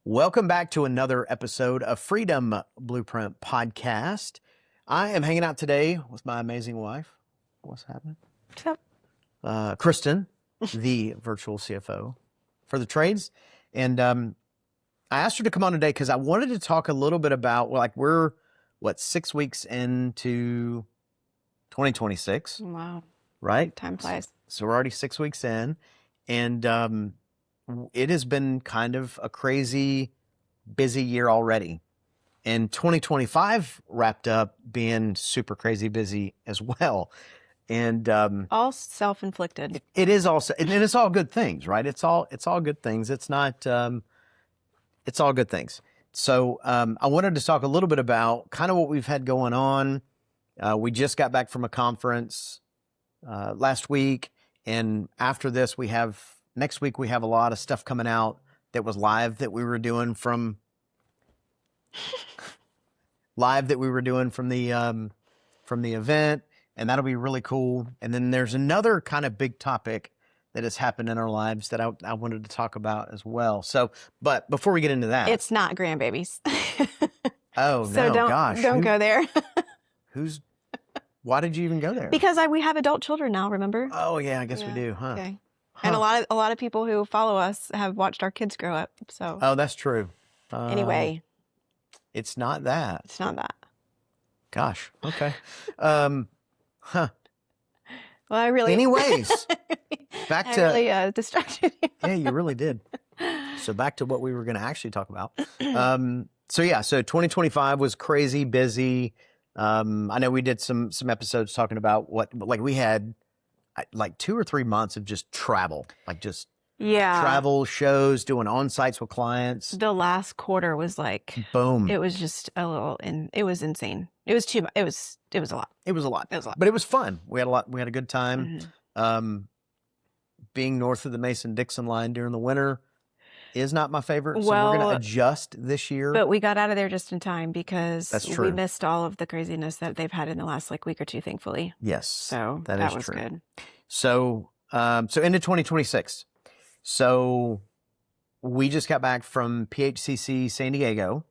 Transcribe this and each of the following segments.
Welcome back to another episode of Freedom Blueprint Podcast. I am hanging out today with my amazing wife. What's happening? What's up? Kristen, the virtual CFO for the trades. And I asked her to come on today because I wanted to talk a little bit about, we're, 6 weeks into 2026? Wow. Right? Time flies. So we're already 6 weeks in. And it has been kind of a crazy, busy year already. And 2025 wrapped up being super crazy busy as well. And All self-inflicted. it is also, and it's all good things, right? It's all good things. It's not, it's all good things. So I wanted to talk a little bit about kind of what we've had going on. We just got back from a conference last week. And after this, next week, we have a lot of stuff coming out that was live that we were doing from the event, and that'll be really cool. And then there's another kind of big topic that has happened in our lives that I wanted to talk about as well. So, but before we get into that, It's not grandbabies. oh So no, gosh, don't go there. Why did you even go there? Because we have adult children now, remember? Oh yeah, I guess we Yeah. do, huh? Okay. And a lot of people who follow us have watched our kids grow up. So Oh, that's true. anyway, It's not that. it's not that. Gosh. Okay. Huh. Well, I really Anyways, back I to really distracted you. yeah, you really did. So back to what we were going to actually talk about. So 2025 was crazy busy. I know we did some episodes talking about we had 2 or 3 months of just travel, Yeah. travel shows, doing on-sites with clients. The last quarter was like, Boom. it was just it was insane. It was it was a lot. It was a lot. It was a lot. But it was fun. We had a good time. Mhm. Being north of the Mason-Dixon line during the winter is not my favorite. So we're Well, going to adjust this year. But we got out of there just in time because That's we true. missed all of the craziness that they've had in the last week or two, thankfully. Yes. So that that is was true. good. So into 2026. So we just got back from PHCC San Diego,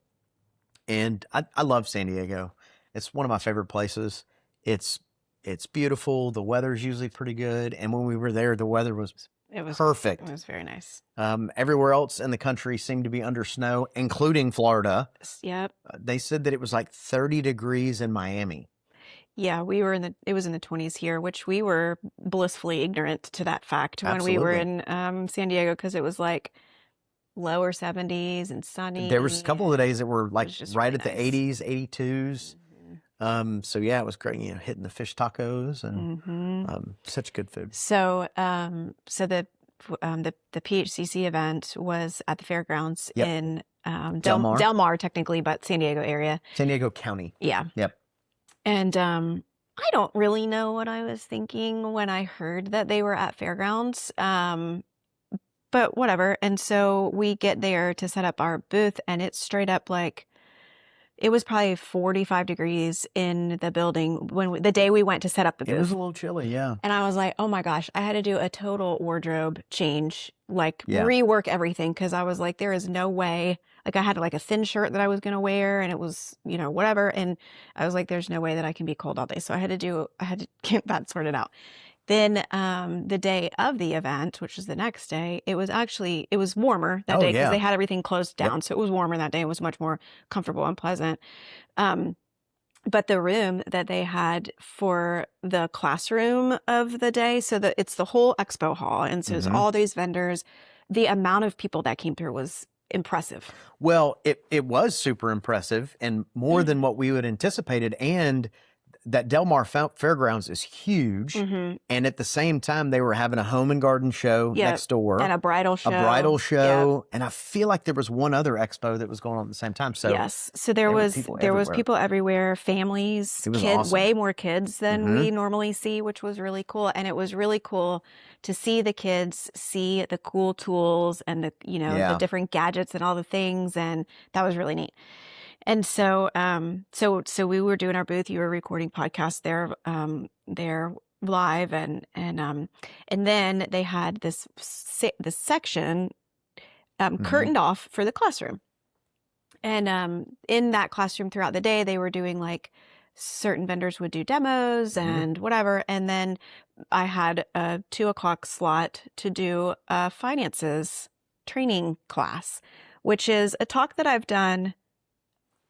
and I love San Diego. It's one of my favorite places. It's beautiful. The weather's usually pretty good, and when we were there, the weather was perfect. It was very nice. Everywhere else in the country seemed to be under snow, including Florida. Yep. They said that it was 30 degrees in Miami. Yeah, it was in the 20s here, which we were blissfully ignorant to that fact when we were in San Diego because it was lower 70s and sunny. There was a couple of days that were right really at the nice. 80s, 82s. So yeah, it was great. Hitting the fish tacos and such good food. So the PHCC event was at the fairgrounds Yep. in Del Mar. Del Mar, technically, but San Diego area. San Diego County. Yeah. Yep. And I don't really know what I was thinking when I heard that they were at fairgrounds. But whatever. And so we get there to set up our booth, and it's straight up it was probably 45 degrees in the building the day we went to set up the booth. It was a little chilly, yeah. And I was like, oh my gosh, I had to do a total wardrobe change, Yeah. rework everything. Cause I was like, there is no way, I had a thin shirt that I was going to wear and it was, whatever. And I was like, there's no way that I can be cold all day. So I had to get that sorted out. Then the day of the event, which was the next day, it was warmer that day because yeah. they had everything closed down. So it was warmer that day. It was much more comfortable and pleasant. But the room that they had for the classroom of the day, so that it's the whole expo hall. And so it's all these vendors. The amount of people that came through was impressive. Well, it was super impressive and more than what we would anticipated. And that Del Mar Fairgrounds is huge. And at the same time, they were having a home and garden show next door. And a bridal show. And I feel like there was one other expo that was going on at the same time. So yes. So there was people everywhere, families, kids, awesome. Way more kids than we normally see, which was really cool. And it was really cool to see the kids see the cool tools and the different gadgets and all the things. And that was really neat. And so, so we were doing our booth. You were recording podcasts there live, and then they had this section curtained off for the classroom. And in that classroom throughout the day, they were doing like certain vendors would do demos and whatever. And then I had a 2:00 slot to do a finances training class, which is a talk that I've done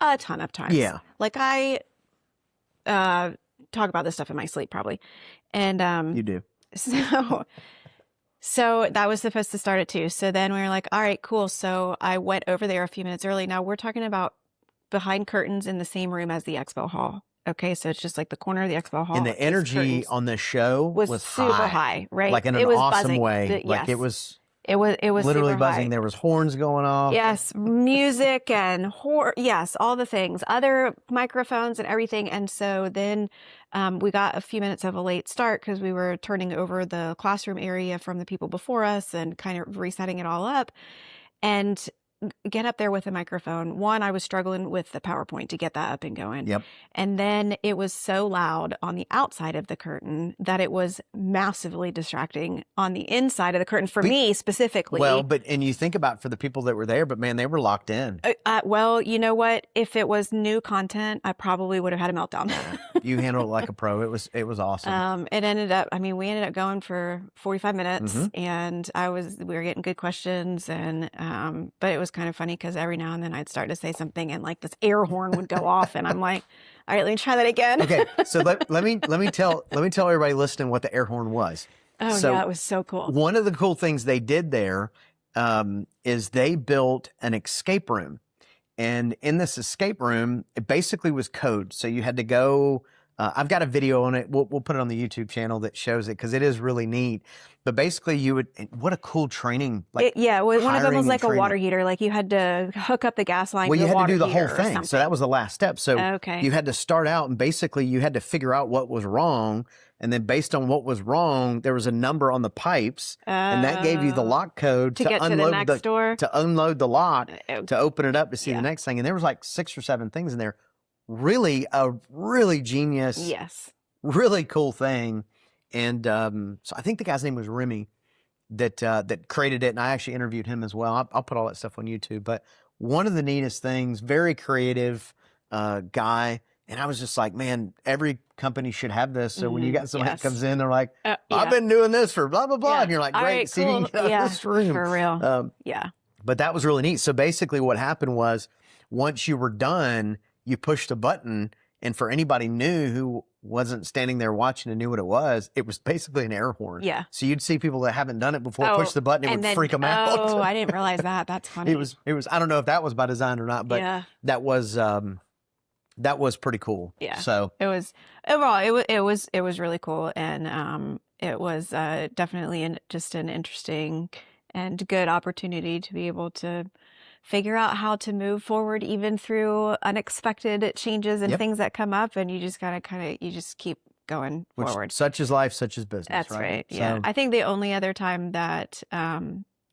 a ton of times. Yeah. Like I talk about this stuff in my sleep probably. And you do. So that was supposed to start at 2. So then we were like, all right, cool. So I went over there a few minutes early. Now we're talking about behind curtains in the same room as the expo hall. Okay, so it's just like the corner of the expo hall. And the energy on the show was super high, right? Like in an awesome way. Like it was literally buzzing. High. There was horns going off. Yes, music and yes, all the things, other microphones and everything. And so then we got a few minutes of a late start because we were turning over the classroom area from the people before us and kind of resetting it all up. And get up there with a microphone. One, I was struggling with the PowerPoint to get that up and going. Yep. And then it was so loud on the outside of the curtain that it was massively distracting on the inside of the curtain for me specifically. Well, and you think about for the people that were there, but man, they were locked in. Well, you know what? If it was new content, I probably would have had a meltdown. You handled it like a pro. It was awesome. We ended up going for 45 minutes and we were getting good questions and, but it was kind of funny because every now and then I'd start to say something and like this air horn would go off and I'm like, all right, let me try that again. Okay. So let me tell everybody listening what the air horn was. Oh yeah, it was so cool. One of the cool things they did there is they built an escape room. And in this escape room, it basically was code. So you had to go, I've got a video on it. We'll put it on the YouTube channel that shows it because it is really neat. But basically what a cool training. One of them was like a water heater. Like you had to hook up the gas line to the water heater. Well, you had to do the whole thing. So that was the last step. So you had to start out and basically you had to figure out what was wrong. And then based on what was wrong, there was a number on the pipes. And that gave you the lock code to get unload to the next door. To unload the lot, to open it up to see the next thing. And there was like 6 or 7 things in there. Really genius, really cool thing. And so I think the guy's name was Remy that created it. And I actually interviewed him as well. I'll put all that stuff on YouTube. But one of the neatest things, very creative guy. And I was just like, man, every company should have this. So when you got somebody that comes in, they're like, I've been doing this for blah, blah, blah. And you're like, great, right, see if you can get out of this room. For real. But that was really neat. So basically what happened was once you were done, you pushed a button. And for anybody new who wasn't standing there watching and knew what it was basically an air horn. Yeah. So you'd see people that haven't done it before push the button, it would freak them out. Oh, I didn't realize that. That's funny. It was, I don't know if that was by design or not, but that was pretty cool. Yeah. So it was overall, it was really cool. And it was definitely just an interesting and good opportunity to be able to figure out how to move forward even through unexpected changes and things that come up, and you just gotta you just keep going forward. Such is life, such is business. That's right. So, yeah. I think the only other time that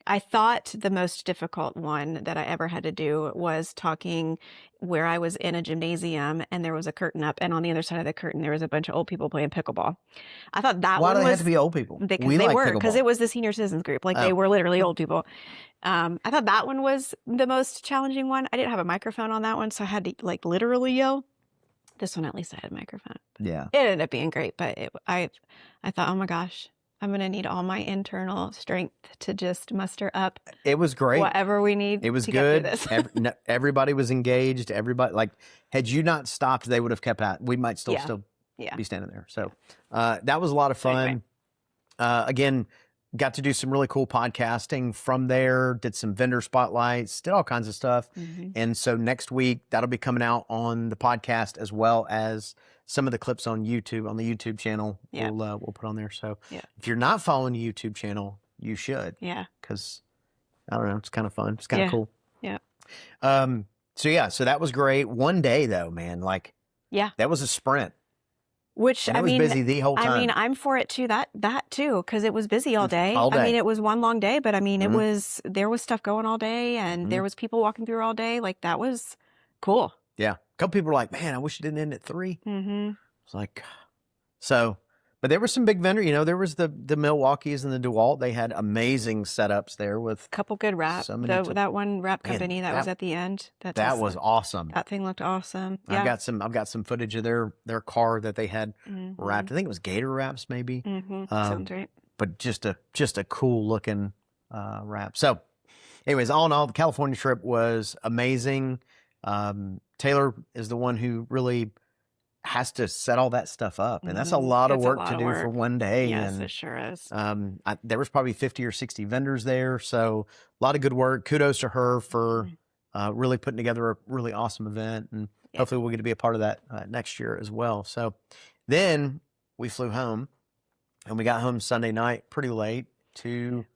I thought the most difficult one that I ever had to do was talking where I was in a gymnasium and there was a curtain up, and on the other side of the curtain there was a bunch of old people playing pickleball. I thought that Why do they have to be old people? Because they were, because it was the senior citizens group. Like they were literally old people. I thought that one was the most challenging one. I didn't have a microphone on that one, so I had to like literally yell. This one at least I had a microphone. Yeah. It ended up being great, but I thought, oh my gosh, I'm going to need all my internal strength to just muster up. It was great. Whatever we need. It was to good. Get through this. Everybody was engaged. Everybody, like, had you not stopped, they would have kept at. We might still be standing there. So that was a lot of fun. Again, got to do some really cool podcasting from there. Did some vendor spotlights. Did all kinds of stuff. Mm-hmm. And so next week that'll be coming out on the podcast as well as some of the clips on YouTube, on the YouTube channel. Yeah. We'll put on there. So if you're not following the YouTube channel, you should. Yeah. Because I don't know, it's kind of fun. It's kind of cool. Yeah. So that was great. One day though, man, like that was a sprint. Which and it was busy the whole time. I mean, I'm for it too. That too, because it was busy all day. I mean, it was one long day, but I mean, there was stuff going all day, and there was people walking through all day. Like that was cool. Yeah, a couple people were like, "Man, I wish it didn't end at 3." Mm-hmm. It's like, so, But there were some big vendors. There was the Milwaukee's and the DeWalt. They had amazing setups there with couple good wrap. so many That one wrap company that was at the end. That was awesome. That thing looked awesome. Yeah. I've got some footage of their car that they had wrapped. I think it was Gator wraps, maybe. Sounds right. But just a cool looking wrap. So, anyways, all in all, the California trip was amazing. Taylor is the one who really has to set all that stuff up, and that's a lot of work to do for one day. Yes, and it sure is. there was probably 50 or 60 vendors there, so a lot of good work. Kudos to her for really putting together a really awesome event, and hopefully we'll get to be a part of that next year as well. So then we flew home, and we got home Sunday night pretty late.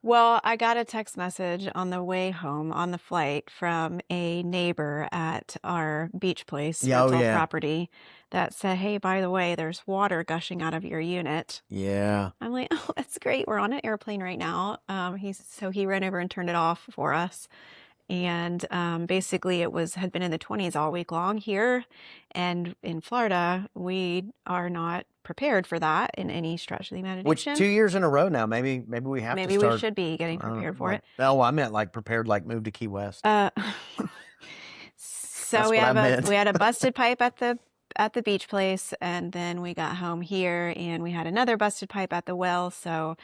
Well, I got a text message on the way home on the flight from a neighbor at our beach place, property, that said, "Hey, by the way, there's water gushing out of your unit." Yeah. I'm like, "Oh, that's great. We're on an airplane right now." He ran over and turned it off for us. And basically it had been in the 20s all week long here. And in Florida, we are not prepared for that in any stretch of the imagination. Which 2 years in a row now, maybe we have to start. Maybe we should be getting prepared for it. No, I meant like prepared, like move to Key West. So we had a busted pipe at the beach place, and then we got home here and we had another busted pipe at the well. So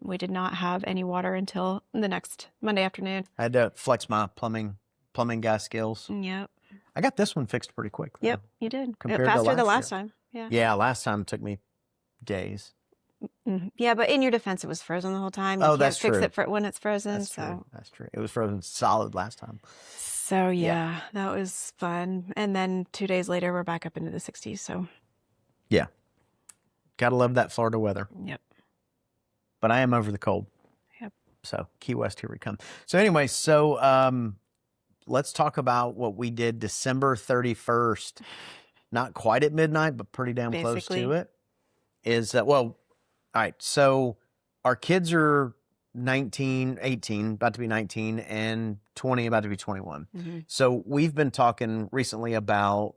we did not have any water until the next Monday afternoon. I had to flex my plumbing guy skills. Yep. I got this one fixed pretty quick, though. Yep, you did. Faster than last time. Yeah. Yeah, last time it took me days. Yeah, but in your defense, it was frozen the whole time. You can't fix it when it's frozen. That's true. It was frozen solid last time. So yeah, that was fun. And then 2 days later, we're back up into the 60s. So yeah, gotta love that Florida weather. Yep. But I am over the cold. Yep. So Key West, here we come. So anyway, let's talk about what we did December 31st. Not quite at midnight, but pretty damn close to it. All right. So our kids are 19, 18, about to be 19, and 20, about to be 21. Mm-hmm. So we've been talking recently about,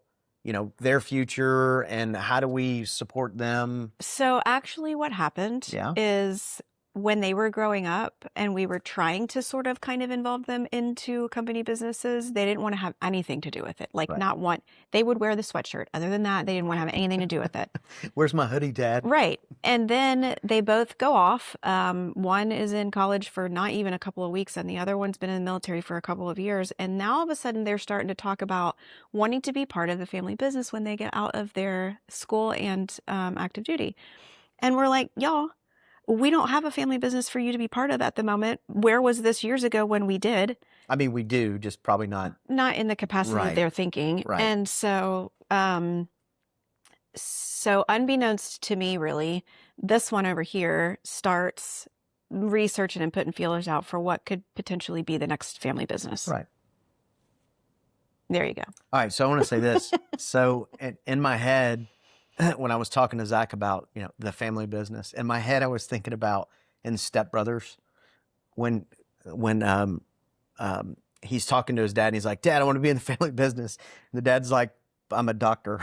their future and how do we support them. So actually what happened is when they were growing up and we were trying to sort of kind of involve them into company businesses, they didn't want to have anything to do with it. They would wear the sweatshirt. Other than that, they didn't want to have anything to do with it. Where's my hoodie, Dad? Right. And then they both go off. One is in college for not even a couple of weeks, and the other one's been in the military for a couple of years. And now all of a sudden they're starting to talk about wanting to be part of the family business when they get out of their school and active duty. And we're like, y'all, we don't have a family business for you to be part of at the moment. Where was this years ago when we did? I mean, we do, just probably not in the capacity that they're thinking. Right. And so, unbeknownst to me, really, this one over here starts researching and putting feelers out for what could potentially be the next family business. Right. There you go. All right. So I want to say this. So in my head, when I was talking to Zach about, the family business, in my head, I was thinking about in Step Brothers when he's talking to his dad and he's like, "Dad, I want to be in the family business." And the dad's like, "I'm a doctor."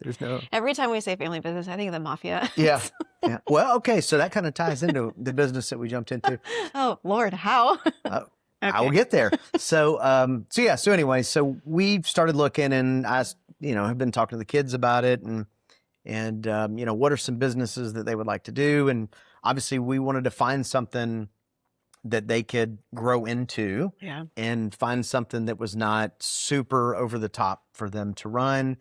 There's no. Every time we say family business, I think of the mafia. Yeah. Well, okay. So that kind of ties into the business that we jumped into. Oh, Lord, how? Okay. I will get there. So anyway, so we started looking, and I, have been talking to the kids about it, and what are some businesses that they would like to do, and obviously we wanted to find something that they could grow into, and find something that was not super over the top for them to run.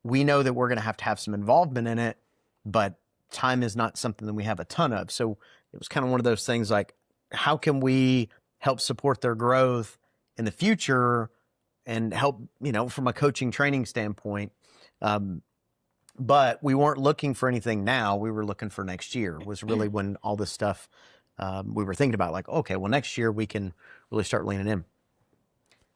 We know that we're going to have some involvement in it, but time is not something that we have a ton of. So it was kind of one of those things like, how can we help support their growth in the future and help, from a coaching training standpoint. But we weren't looking for anything now. We were looking for next year was really when all this stuff we were thinking about, like, okay, well, next year we can really start leaning in.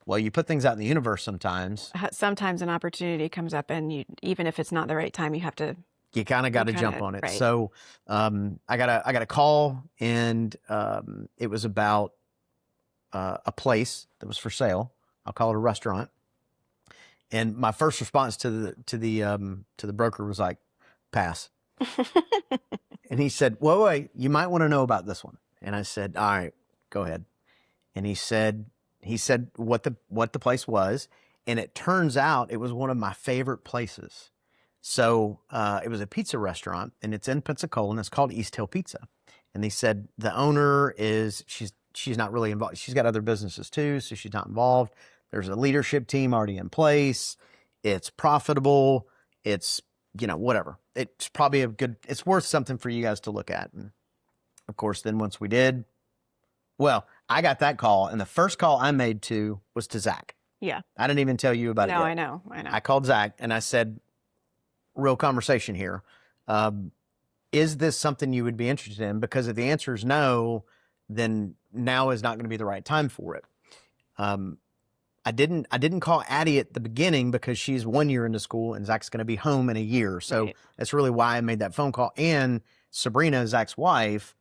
Well, you put things out in the universe sometimes. Sometimes an opportunity comes up, and even if it's not the right time, you kind of got to jump on it. Right. So I got a call, and it was about a place that was for sale. I'll call it a restaurant. And my first response to the broker was like, pass. And he said, well, wait, you might want to know about this one. And I said, all right, go ahead. And he said what the place was. And it turns out it was one of my favorite places. So it was a pizza restaurant, and it's in Pensacola, and it's called East Hill Pizza. And they said the owner she's not really involved. She's got other businesses too, so she's not involved. There's a leadership team already in place. It's profitable. It's, whatever. It's probably it's worth something for you guys to look at. And of course, then once we did, well, I got that call, and the first call I made was to Zach. Yeah. I didn't even tell you about it yet. I know. I called Zach, and I said, real conversation here. Is this something you would be interested in? Because if the answer is no, then now is not going to be the right time for it. I didn't call Addie at the beginning because she's 1 year into school and Zach's going to be home in a year. So that's really why I made that phone call. And Sabrina, Zach's wife,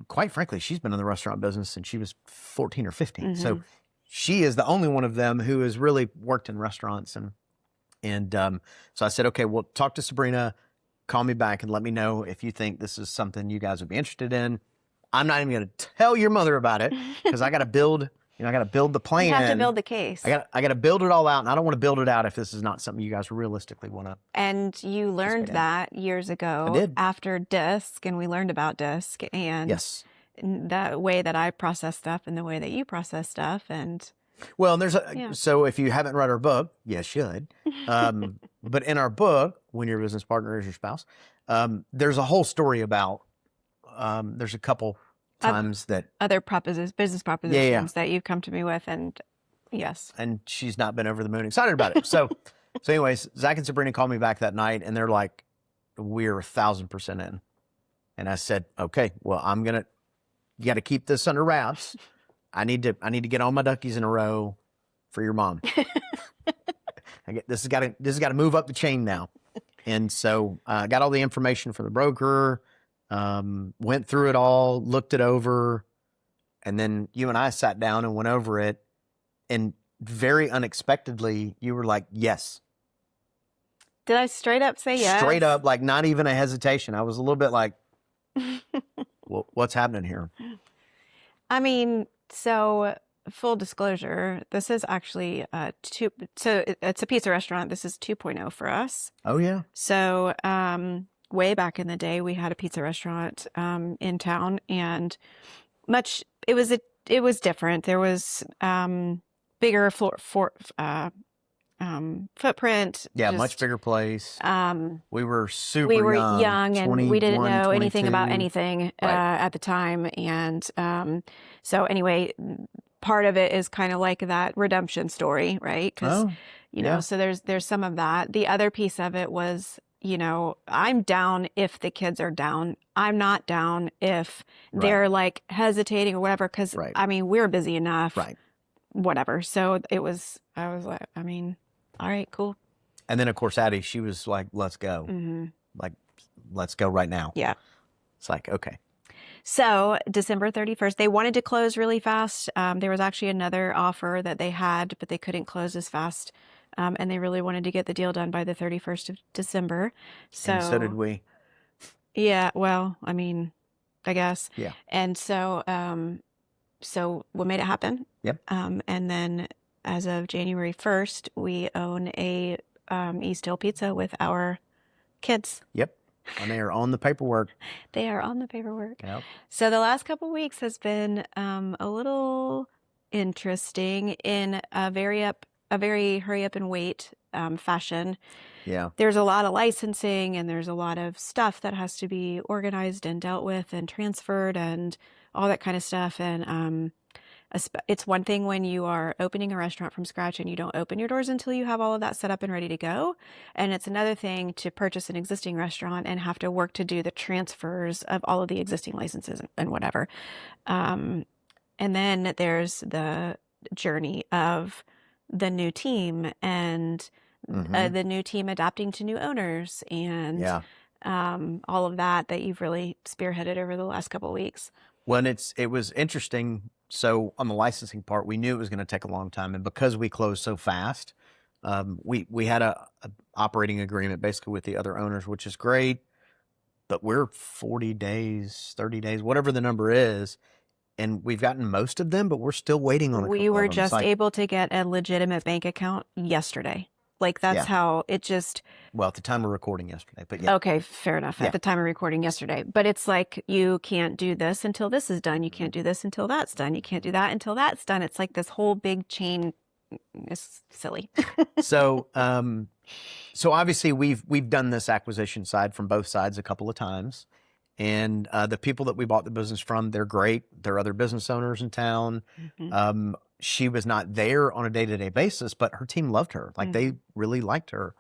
quite frankly, she's been in the restaurant business since she was 14 or 15. Mm-hmm. So she is the only one of them who has really worked in restaurants. And so I said, okay, well, talk to Sabrina, call me back and let me know if you think this is something you guys would be interested in. I'm not even going to tell your mother about it because I got to build the plan. You have to build the case. I got to build it all out, and I don't want to build it out if this is not something you guys realistically want to. And you learned that years ago after DISC, and we learned about DISC and the way that I process stuff and the way that you process stuff. And well, so if you haven't read our book, you should. But in our book, When Your Business Partner Is Your Spouse, there's a whole story about. There's a couple times that other business propositions that you've come to me with, and and she's not been over the moon excited about it. So anyways, Zach and Sabrina called me back that night, and they're like, "We're 1,000% in." And I said, "Okay, well, you got to keep this under wraps. I need to get all my duckies in a row for your mom. This has got to move up the chain now." And so I got all the information from the broker. Went through it all, looked it over, and then you and I sat down and went over it, and very unexpectedly, you were like, yes. Did I straight up say yes? Straight up, like not even a hesitation. I was a little bit like, well, what's happening here? I mean, so full disclosure, this is actually it's a pizza restaurant. This is 2.0 for us. Oh, yeah. So, way back in the day, we had a pizza restaurant in town, and it was different. There was bigger footprint. Yeah, much bigger place. We were young and we didn't know anything about anything at the time, and so anyway, part of it is kind of like that redemption story, right? Because so there's some of that. The other piece of it was, I'm down if the kids are down. I'm not down if they're like hesitating or whatever, because I mean, we're busy enough, whatever. So I was like, I mean, all right, cool. And then of course, Addie, she was like, let's go. Mm-hmm. Like, let's go right now. Yeah. It's like, okay. So December 31st, they wanted to close really fast. There was actually another offer that they had, but they couldn't close as fast. And they really wanted to get the deal done by the 31st of December. And so did we. Yeah, well, I mean, I guess. Yeah. And so we made it happen. Yep. And then as of January 1st, we own a East Hill Pizza with our kids. Yep. And they are on the paperwork. They are on the paperwork. Yep. So the last couple of weeks has been a little interesting in a very hurry up and wait fashion. Yeah. There's a lot of licensing, and there's a lot of stuff that has to be organized and dealt with and transferred and all that kind of stuff. And it's one thing when you are opening a restaurant from scratch and you don't open your doors until you have all of that set up and ready to go. And it's another thing to purchase an existing restaurant and have to work to do the transfers of all of the existing licenses and whatever. And then there's the journey of the new team and the new team adapting to new owners and all of that you've really spearheaded over the last couple of weeks. Well, it was interesting. So on the licensing part, we knew it was going to take a long time. And because we closed so fast, We had a operating agreement basically with the other owners, which is great, but we're 40 days, 30 days, whatever the number is, and we've gotten most of them, but we're still waiting on a couple We were of them. just able to get a legitimate bank account yesterday. Like that's how it just. Well, at the time of recording yesterday, but yeah. Okay, fair enough. At the time of recording yesterday, but it's like you can't do this until this is done. You can't do this until that's done. You can't do that until that's done. It's like this whole big chain. It's silly. So obviously we've done this acquisition side from both sides a couple of times, and the people that we bought the business from, they're great. They're other business owners in town. Mm-hmm. She was not there on a day-to-day basis, but her team loved her. Like they really liked her.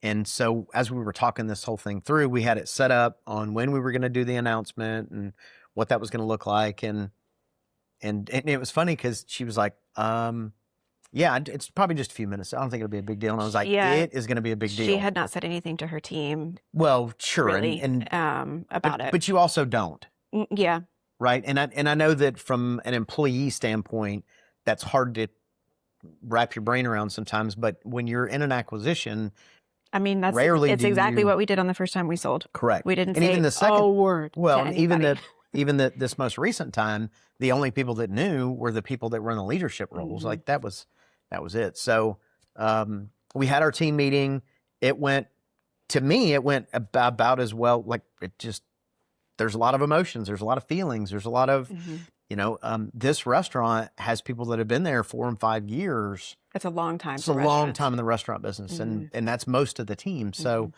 And so as we were talking this whole thing through, we had it set up on when we were going to do the announcement and what that was going to look like. And it was funny because she was like, yeah, it's probably just a few minutes. I don't think it'll be a big deal. And I was like, it is going to be a big deal. She had not said anything to her team. Well, sure. Really, about it. But you also don't. Yeah. Right. And I know that from an employee standpoint, that's hard to wrap your brain around sometimes. But when you're in an acquisition, I mean, it's exactly what we did on the first time we sold. Correct. We didn't and say even the second, a word. Well, to even this most recent time, the only people that knew were the people that were in the leadership roles. Like that was it. So we had our team meeting. It went about as well. Like there's a lot of emotions. There's a lot of feelings. There's a lot of, this restaurant has people that have been there 4 and 5 years. It's a long time. It's a long time in the restaurant business, and that's most of the team. So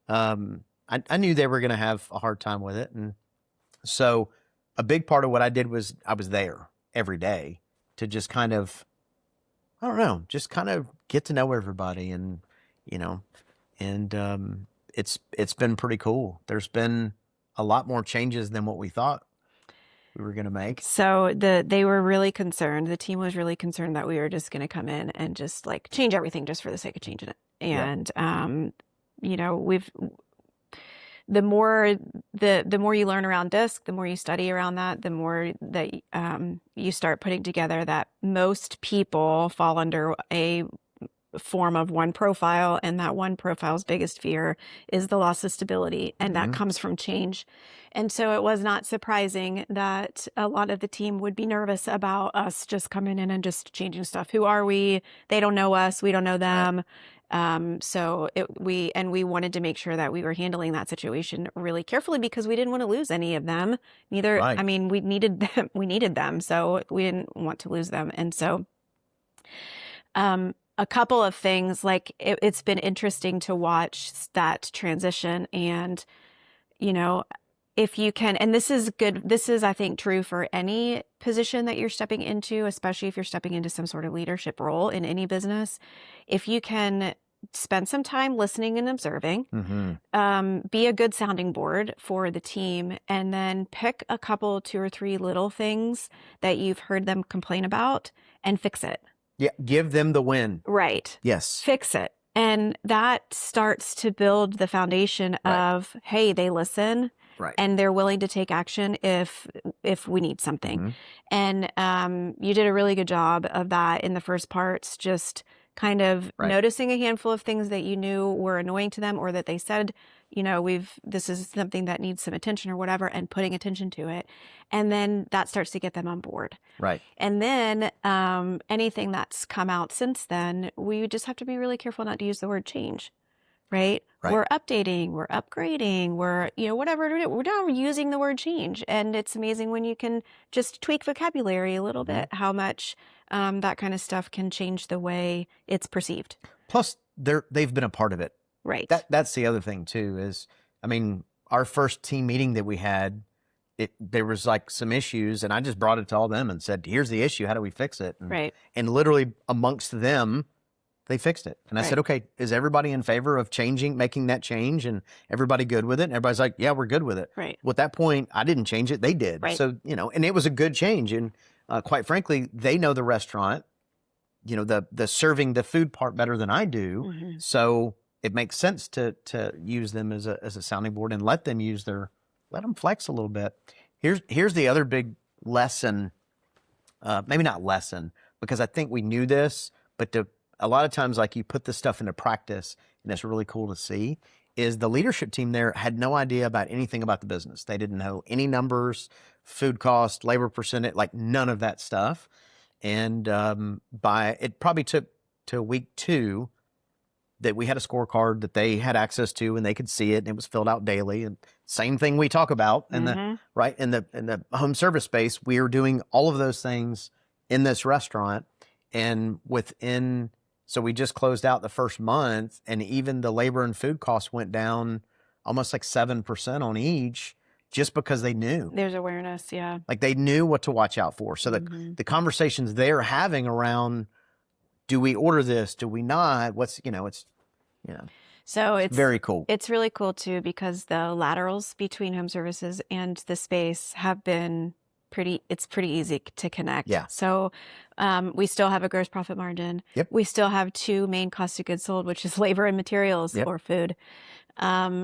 I knew they were going to have a hard time with it, and so a big part of what I did was I was there every day to just kind of, I don't know, just kind of get to know everybody, and it's been pretty cool. There's been a lot more changes than what we thought we were going to make. So they were really concerned. The team was really concerned that we were just going to come in and just like change everything just for the sake of changing it. And, the more you learn around DISC, the more you study around that, the more that you start putting together that most people fall under a form of one profile, and that one profile's biggest fear is the loss of stability, and that comes from change. And so it was not surprising that a lot of the team would be nervous about us just coming in and just changing stuff. Who are we? They don't know us. We don't know them. We wanted to make sure that we were handling that situation really carefully because we didn't want to lose any of them. Neither. Right. I mean, we needed them. We needed them, so we didn't want to lose them. And so, a couple of things, like it's been interesting to watch that transition, and if you can, and this is good. This is, I think, true for any position that you're stepping into, especially if you're stepping into some sort of leadership role in any business. If you can spend some time listening and observing, be a good sounding board for the team, and then pick a couple, 2 or 3 little things that you've heard them complain about and fix it. Yeah, give them the win. Right. Yes. Fix it. And that starts to build the foundation of, hey, they listen. Right. And they're willing to take action if we need something. And you did a really good job of that in the first parts, just kind of noticing a handful of things that you knew were annoying to them, or that they said, this is something that needs some attention or whatever, and putting attention to it. And then that starts to get them on board. Right. And then anything that's come out since then, we just have to be really careful not to use the word change. Right? We're updating, we're upgrading, we're, whatever. We're not using the word change. And it's amazing when you can just tweak vocabulary a little bit, how much that kind of stuff can change the way it's perceived. Plus, they've been a part of it. Right. That's the other thing, too, is, our first team meeting that we had, there was like some issues, and I just brought it to all them and said, here's the issue. How do we fix it? And literally amongst them, they fixed it. And I said, okay, is everybody in favor of making that change? And everybody good with it? And everybody's like, yeah, we're good with it. Right. Well, at that point, I didn't change it. They did. Right. So, and it was a good change. And quite frankly, they know the restaurant, the serving the food part better than I do. So it makes sense to use them as a sounding board and let them flex a little bit. Here's the other big lesson, maybe not lesson, because I think we knew this, but a lot of times, like, you put this stuff into practice, and it's really cool to see, is the leadership team there had no idea about anything about the business. They didn't know any numbers, food cost, labor percentage, like none of that stuff. And it probably took to week 2 that we had a scorecard that they had access to, and they could see it, and it was filled out daily. And same thing we talk about in the home service space. We are doing all of those things in this restaurant, and so we just closed out the first month, and even the labor and food costs went down almost like 7% on each, just because they knew. There's awareness, yeah. Like, they knew what to watch out for. So the conversations they're having around, do we order this? Do we not? So it's very cool. It's really cool too, because the laterals between home services and the space have been it's pretty easy to connect. Yeah. So we still have a gross profit margin. Yep. We still have 2 main cost of goods sold, which is labor and materials or food.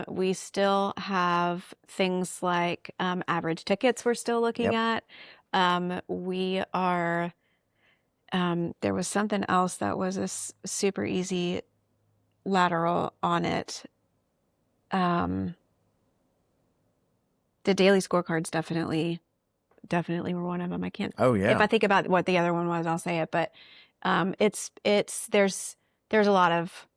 We still have things like average tickets we're still looking at. We are, there was something else that was a super easy lateral on it. The daily scorecards definitely were one of them. I can't. Oh yeah. If I think about what the other one was, I'll say it. But there's a lot of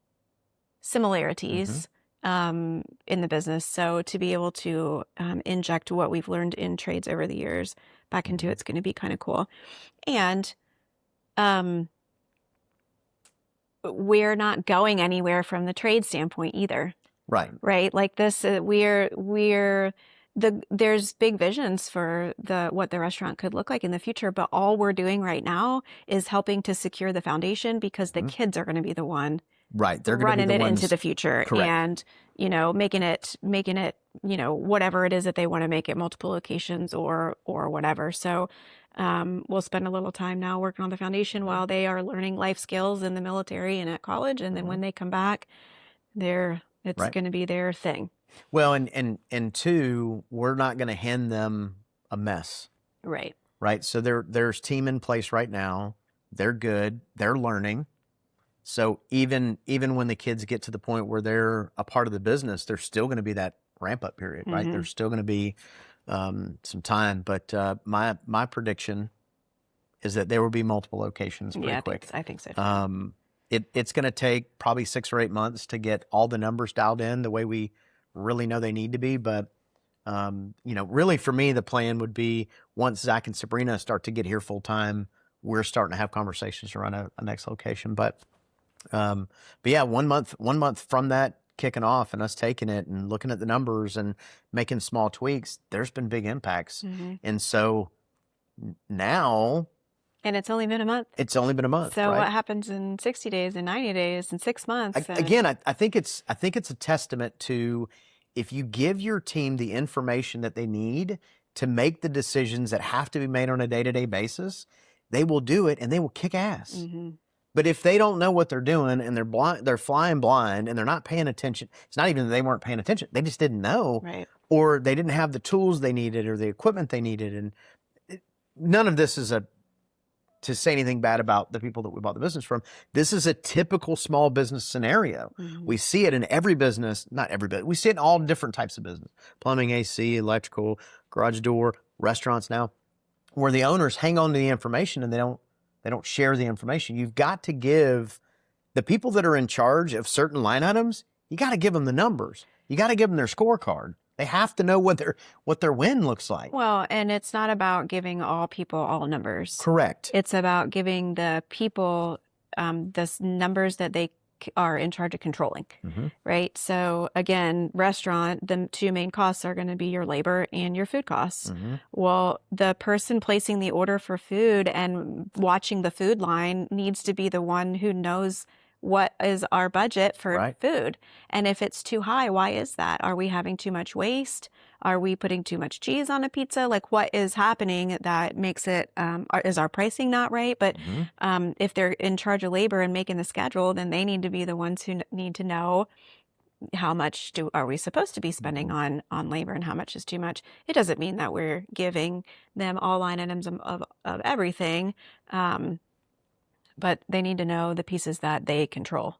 similarities in the business. So to be able to inject what we've learned in trades over the years back into it's going to be kind of cool. And we're not going anywhere from the trade standpoint either. Right. Like this, there's big visions for what the restaurant could look like in the future, but all we're doing right now is helping to secure the foundation, because the kids are going to be the one they're running be the it ones, into the future. correct. And making it whatever it is that they want to make it, multiple locations or whatever. So we'll spend a little time now working on the foundation while they are learning life skills in the military and at college, and then when they come back, it's going to be their thing. Well, and 2, we're not going to hand them a mess. Right. So there's team in place right now. They're good. They're learning. So even when the kids get to the point where they're a part of the business, there's still going to be that ramp up period, right? There's still going to be some time. But my prediction is that there will be multiple locations pretty quick. I think so too. It's going to take probably 6 or 8 months to get all the numbers dialed in the way we really know they need to be. But, really for me, the plan would be, once Zach and Sabrina start to get here full time, we're starting to have conversations around a next location. But yeah, 1 month from that kicking off and us taking it and looking at the numbers and making small tweaks, there's been big impacts. And so now. And it's only been a month. So what happens in 60 days and 90 days and 6 months? Again, I think it's a testament to, if you give your team the information that they need to make the decisions that have to be made on a day-to-day basis, they will do it and they will kick ass. But if they don't know what they're doing and they're flying blind and they're not paying attention, it's not even that they weren't paying attention. They just didn't know, or they didn't have the tools they needed or the equipment they needed. And none of this is to say anything bad about the people that we bought the business from. This is a typical small business scenario. We see it in every business, not every business. We see it in all different types of business: plumbing, AC, electrical, garage door, restaurants now, where the owners hang on to the information and they don't share the information. You've got to give the people that are in charge of certain line items, you got to give them the numbers. You got to give them their scorecard. They have to know what their win looks like. Well, and it's not about giving all people all numbers. Correct. It's about giving the people the numbers that they are in charge of controlling, right? So again, restaurant, the 2 main costs are going to be your labor and your food costs. Well, the person placing the order for food and watching the food line needs to be the one who knows what is our budget for food. And if it's too high, why is that? Are we having too much waste? Are we putting too much cheese on a pizza? Like, what is happening that makes it, is our pricing not right? But if they're in charge of labor and making the schedule, then they need to be the ones who need to know how much are we supposed to be spending on labor and how much is too much. It doesn't mean that we're giving them all line items of everything. but they need to know the pieces that they control.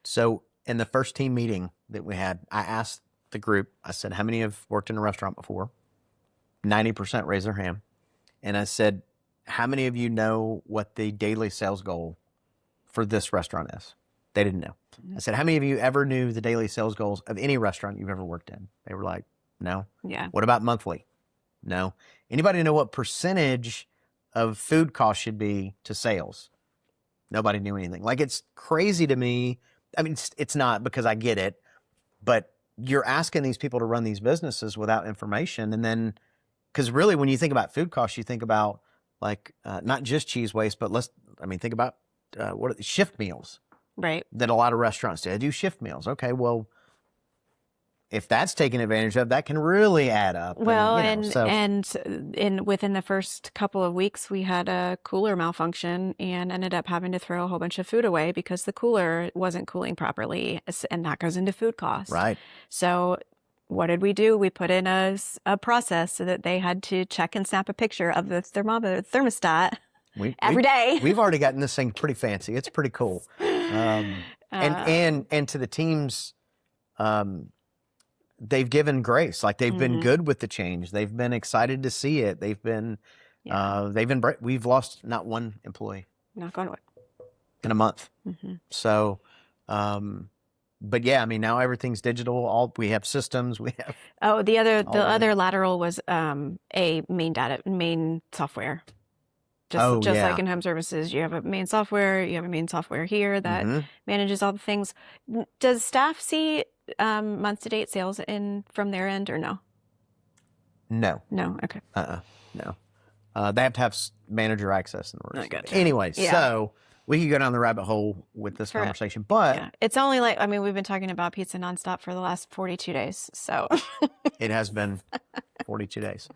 So in the first team meeting that we had, I asked the group, I said, how many have worked in a restaurant before? 90% raised their hand. And I said, how many of you know what the daily sales goal for this restaurant is? They didn't know. I said, how many of you ever knew the daily sales goals of any restaurant you've ever worked in? They were like, no. Yeah. What about monthly? No. Anybody know what percentage of food costs should be to sales? Nobody knew anything. Like, it's crazy to me. I mean, it's not, because I get it, but you're asking these people to run these businesses without information. And then, because really when you think about food costs, you think about like not just cheese waste, but think about what shift meals. Right. That a lot of restaurants do. They do shift meals. Okay, well, if that's taken advantage of, that can really add up. Well, and within the first couple of weeks, we had a cooler malfunction and ended up having to throw a whole bunch of food away because the cooler wasn't cooling properly, and that goes into food costs. Right. So what did we do? We put in a process so that they had to check and snap a picture of the thermostat every day. We've already gotten this thing pretty fancy. It's pretty cool. And to the teams, they've given grace. Like, they've been good with the change. They've been excited to see it. They've been, we've lost not one employee. Knock on wood. In a month. So, but yeah, I mean, now everything's digital. We have systems. We have. Oh, the other lateral was a main software. Just like in home services, you have a main software. You have a main software here that manages all the things. Does staff see month-to-date sales from their end, or no? No. No. Okay. No. They have to have manager access in order. Gotcha. Anyway, so we could go down the rabbit hole with this conversation, but it's only we've been talking about pizza nonstop for the last 42 days. So it has been 42 days.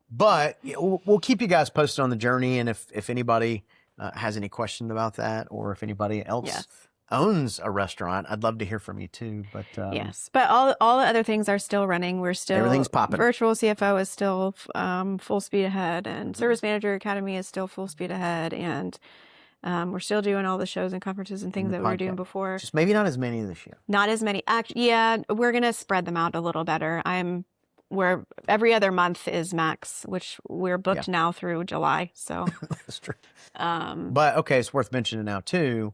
But we'll keep you guys posted on the journey. And if anybody has any question about that, or if anybody else owns a restaurant, I'd love to hear from you too. But yes, but all the other things are still running. We're still, everything's popping. Virtual CFO is still full speed ahead, and Service Manager Academy is still full speed ahead, and we're still doing all the shows and conferences and things that we were doing before. Just maybe not as many this year. Not as many. Actually, we're gonna spread them out a little better. Where every other month is max, which we're booked now through July. So that's true. But okay, it's worth mentioning now too.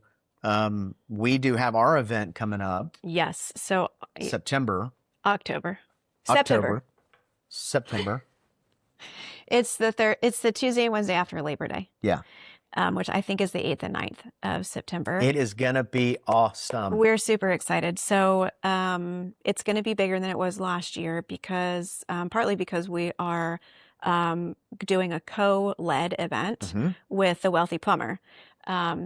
We do have our event coming up. Yes. So September. September. It's the Tuesday and Wednesday after Labor Day. Yeah. Which I think is the 8th and 9th of September. It is going to be awesome. We're super excited. So it's going to be bigger than it was last year because partly because we are doing a co-led event with the Wealthy Plumber.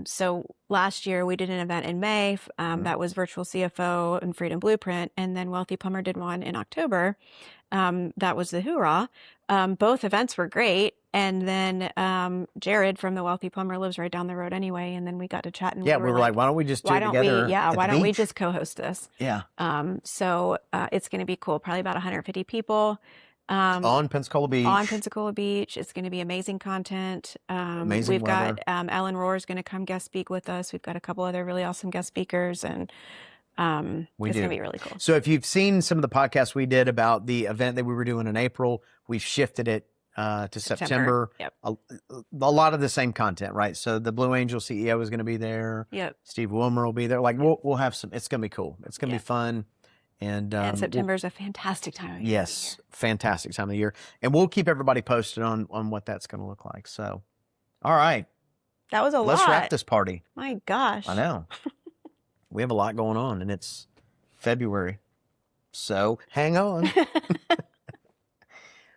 So last year we did an event in May that was Virtual CFO and Freedom Blueprint, and then Wealthy Plumber did one in October. That was the Hoorah. Both events were great. And then Jared from the Wealthy Plumber lives right down the road anyway. And then we got to chat. And we were like, why don't we just do it together? Why don't we just co-host this? Yeah. So it's going to be cool. Probably about 150 people. On Pensacola Beach. It's going to be amazing content. We've got Ellen Rohr is going to come guest speak with us. We've got a couple other really awesome guest speakers, and it's going to be really cool. So if you've seen some of the podcasts we did about the event that we were doing in April, we've shifted it to September. Yep. A lot of the same content, right? So the Blue Angel CEO is going to be there. Yep. Steve Wilmer will be there. Like we'll have some. It's going to be cool. It's going to be fun. And September is a fantastic time of year. Yes, fantastic time of the year. And we'll keep everybody posted on what that's going to look like. So, all right. That was a lot. Let's wrap this party. My gosh. I know. We have a lot going on, and it's February. So hang on.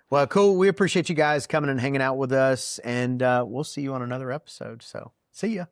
Well, cool. We appreciate you guys coming and hanging out with us, and we'll see you on another episode. So see ya.